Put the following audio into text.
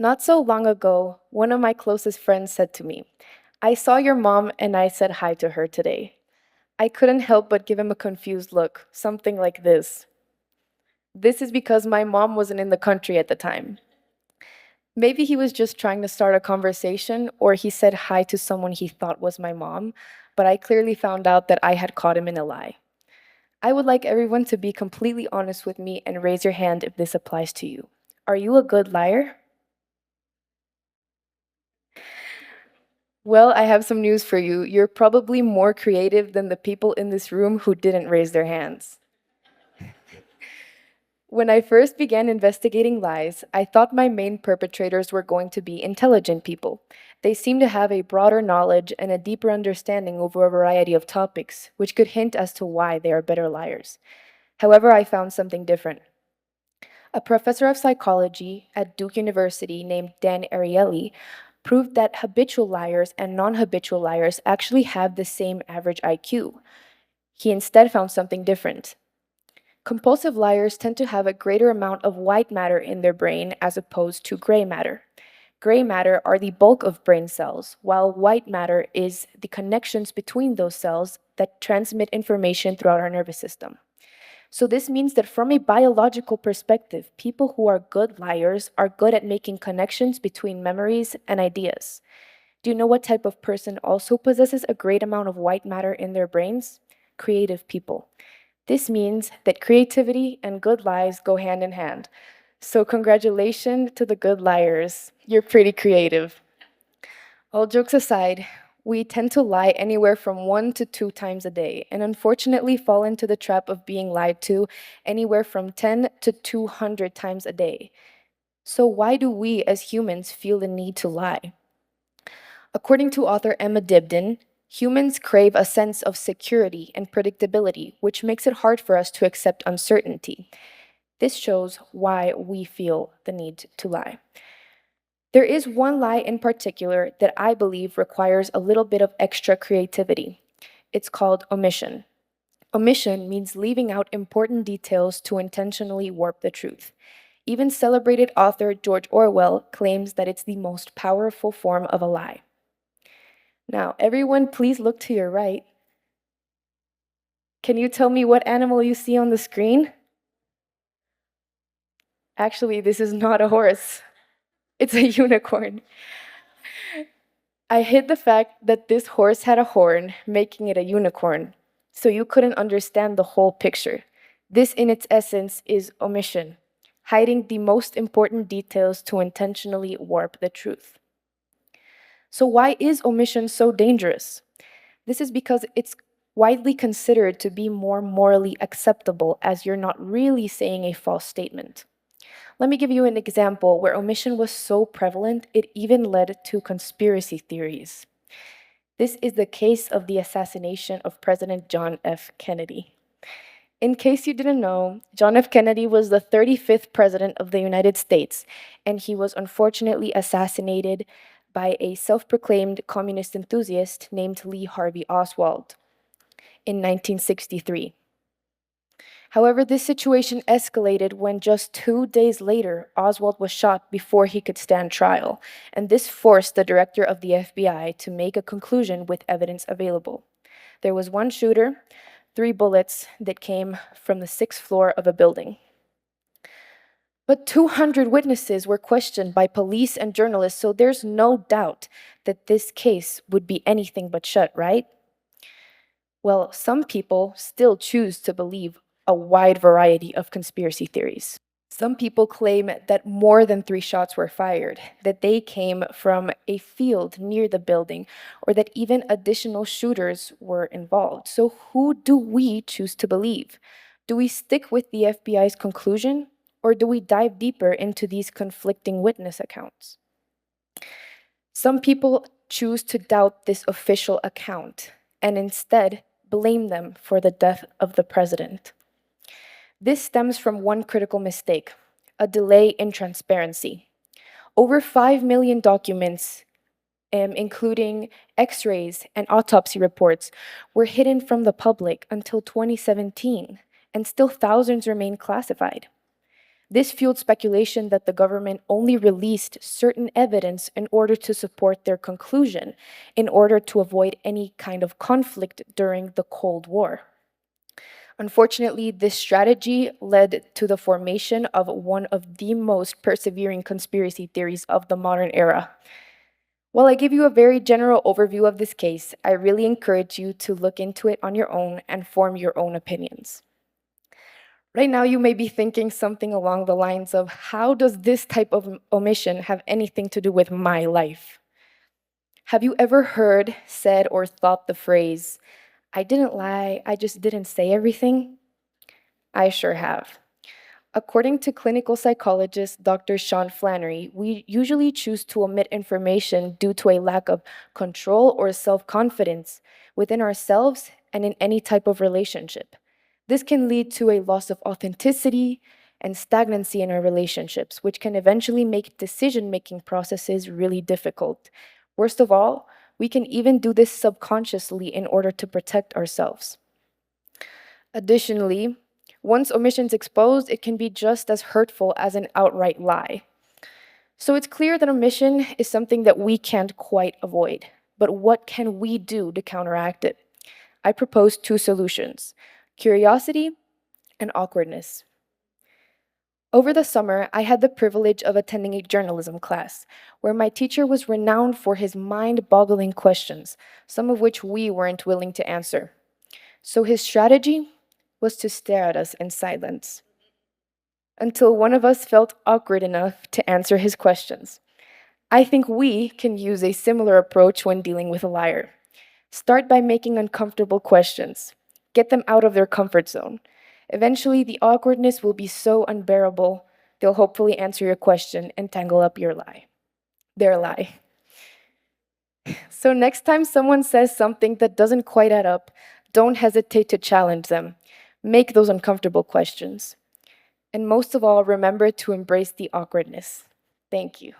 Not so long ago, one of my closest friends said to me, I saw your mom and I said hi to her today. I couldn't help but give him a confused look, something like this. This is because my mom wasn't in the country at the time. Maybe he was just trying to start a conversation, or he said hi to someone he thought was my mom, but I clearly found out that I had caught him in a lie. I would like everyone to be completely honest with me and raise your hand if this applies to you. Are you a good liar? Well, I have some news for you. You're probably more creative than the people in this room who didn't raise their hands. When I first began investigating lies, I thought my main perpetrators were going to be intelligent people. They seem to have a broader knowledge and a deeper understanding over a variety of topics, which could hint as to why they are better liars. However, I found something different. A professor of psychology at Duke University named Dan Ariely proved that habitual liars and non habitual liars actually have the same average IQ. He instead found something different. Compulsive liars tend to have a greater amount of white matter in their brain as opposed to gray matter. Gray matter are the bulk of brain cells, while white matter is the connections between those cells that transmit information throughout our nervous system. So, this means that from a biological perspective, people who are good liars are good at making connections between memories and ideas. Do you know what type of person also possesses a great amount of white matter in their brains? Creative people. This means that creativity and good lies go hand in hand. So, congratulations to the good liars. You're pretty creative. All jokes aside, we tend to lie anywhere from 1 to 2 times a day, and unfortunately fall into the trap of being lied to anywhere from 10 to 200 times a day. So, why do we as humans feel the need to lie? According to author Emma Dibdin, humans crave a sense of security and predictability, which makes it hard for us to accept uncertainty. This shows why we feel the need to lie. There is one lie in particular that I believe requires a little bit of extra creativity. It's called omission. Omission means leaving out important details to intentionally warp the truth. Even celebrated author George Orwell claims that it's the most powerful form of a lie. Now, everyone, please look to your right. Can you tell me what animal you see on the screen? Actually, this is not a horse. It's a unicorn. I hid the fact that this horse had a horn, making it a unicorn, so you couldn't understand the whole picture. This, in its essence, is omission, hiding the most important details to intentionally warp the truth. So, why is omission so dangerous? This is because it's widely considered to be more morally acceptable, as you're not really saying a false statement. Let me give you an example where omission was so prevalent it even led to conspiracy theories. This is the case of the assassination of President John F. Kennedy. In case you didn't know, John F. Kennedy was the 35th president of the United States, and he was unfortunately assassinated by a self proclaimed communist enthusiast named Lee Harvey Oswald in 1963. However, this situation escalated when just 2 days later, Oswald was shot before he could stand trial, and this forced the director of the FBI to make a conclusion with evidence available. There was one shooter, 3 bullets that came from the 6th floor of a building. But 200 witnesses were questioned by police and journalists, so there's no doubt that this case would be anything but shut, right? Well, some people still choose to believe a wide variety of conspiracy theories. Some people claim that more than 3 shots were fired, that they came from a field near the building, or that even additional shooters were involved. So, who do we choose to believe? Do we stick with the FBI's conclusion, or do we dive deeper into these conflicting witness accounts? Some people choose to doubt this official account and instead blame them for the death of the president. This stems from one critical mistake: a delay in transparency. Over 5 million documents, including x rays and autopsy reports, were hidden from the public until 2017, and still thousands remain classified. This fueled speculation that the government only released certain evidence in order to support their conclusion, in order to avoid any kind of conflict during the Cold War. Unfortunately, this strategy led to the formation of one of the most persevering conspiracy theories of the modern era. While I give you a very general overview of this case, I really encourage you to look into it on your own and form your own opinions. Right now, you may be thinking something along the lines of, how does this type of omission have anything to do with my life? Have you ever heard, said, or thought the phrase, I didn't lie, I just didn't say everything? I sure have. According to clinical psychologist Dr. Sean Flannery, we usually choose to omit information due to a lack of control or self-confidence within ourselves and in any type of relationship. This can lead to a loss of authenticity and stagnancy in our relationships, which can eventually make decision-making processes really difficult. Worst of all, we can even do this subconsciously in order to protect ourselves. Additionally, once omission's exposed, it can be just as hurtful as an outright lie. So it's clear that omission is something that we can't quite avoid. But what can we do to counteract it? I propose two solutions: curiosity and awkwardness. Over the summer, I had the privilege of attending a journalism class, where my teacher was renowned for his mind-boggling questions, some of which we weren't willing to answer. So his strategy was to stare at us in silence, until one of us felt awkward enough to answer his questions. I think we can use a similar approach when dealing with a liar. Start by making uncomfortable questions. Get them out of their comfort zone. Eventually, the awkwardness will be so unbearable, they'll hopefully answer your question and tangle up their lie. So next time someone says something that doesn't quite add up, don't hesitate to challenge them. Make those uncomfortable questions. And most of all, remember to embrace the awkwardness. Thank you.